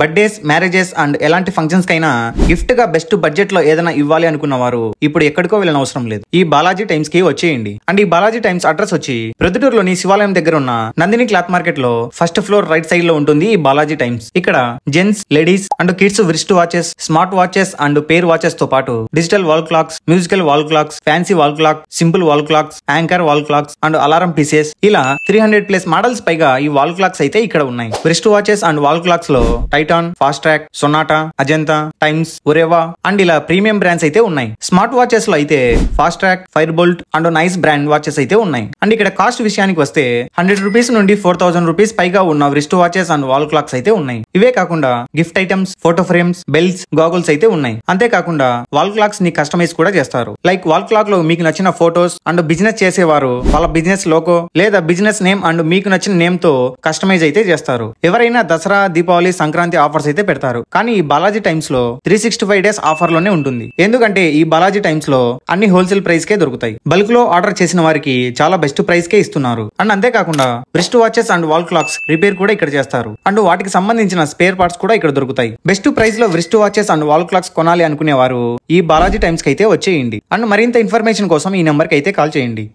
Birthdays, marriages and ఎలాంటి functions కైనా gift గా బెస్ట్ బడ్జెట్ లో ఏదైనా ఇవ్వాలి అనుకున్న వారు ఇప్పుడు ఎక్కడికో వెళ్ళిన అవసరం లేదు. ఈ బాలాజీ టైమ్స్ కి వచ్చేయండి. అండ్ ఈ బాలాజీ టైమ్స్ అడ్రస్ వచ్చి ప్రొద్దుటూరులోని శివాలయం దగ్గర ఉన్న నందిని క్లాత్ మార్కెట్ లో ఫస్ట్ ఫ్లోర్ రైట్ సైడ్ లో ఉంటుంది ఈ బాలాజీ టైమ్స్. ఇక్కడ gents, ladies and kids wrist watches, smart watches and pair watches తో పాటు digital wall clocks, musical wall clocks, fancy wall clock, simple wall clocks, anchor wall clocks and alarm pieces ఇలా 300+ models పైగా ఈ wall clocks అయితే ఇక్కడ ఉన్నాయి. Wrist watches and wall clocks లో Titan, Fastrack, Sonata, Ajanta, Times, Oreva and ఇలా premium brands అయితే ఉన్నాయి. స్మార్ట్ వాచెస్ లో అయితే Fastrack, Fire Boltt and Noise brand watches అయితే ఉన్నాయి. అండ్ ఇక్కడ కాస్ట్ విషయానికి వస్తే 100 రూపీస్ నుండి 4000 రూపీస్ పైగా ఉన్న wrist watches and wall clocks అయితే ఉన్నాయి. ఇవే కాకుండా gift items, photo frames, belts, goggles అయితే ఉన్నాయి. అంతేకాకుండా వాల్ క్లాక్స్ ని కస్టమైజ్ కూడా చేస్తారు. లైక్ వాల్ క్లాక్ లో మీకు నచ్చిన ఫోటోస్ అండ్ బిజినెస్ చేసేవారు వాళ్ళ బిజినెస్ లోగో లేదా బిజినెస్ నేమ్ అండ్ మీకు నచ్చిన నేమ్ తో కస్టమైజ్ అయితే చేస్తారు. ఎవరైనా దసరా, దీపావళి, సంక్రాంతి ఆఫర్స్ అయితే పెడతారు. కానీ ఈ బాలాజీ టైమ్స్ లో 365 డేస్ ఆఫర్ లోనే ఉంటుంది. ఎందుకంటే ఈ బాలాజీ టైమ్స్ లో అన్ని హోల్సేల్ ప్రైస్ కే దొరుకుతాయి. బల్క్ లో ఆర్డర్ చేసిన వారికి చాలా బెస్ట్ ప్రైస్ కే ఇస్తున్నారు. అండ్ అంతేకాకుండా wrist watches and wall clocks repair కూడా ఇక్కడ చేస్తారు. అండ్ వాటికి సంబంధించిన స్పేర్ పార్ట్స్ కూడా ఇక్కడ దొరుకుతాయి. బెస్ట్ ప్రైస్ లో wrist watches and wall clocks కొనాలి అనుకునే వారు ఈ బాలాజీ టైమ్స్ కి అయితే వచ్చేయండి. అండ్ మరింత ఇన్ఫర్మేషన్ కోసం ఈ నెంబర్ కి అయితే కాల్ చేయండి.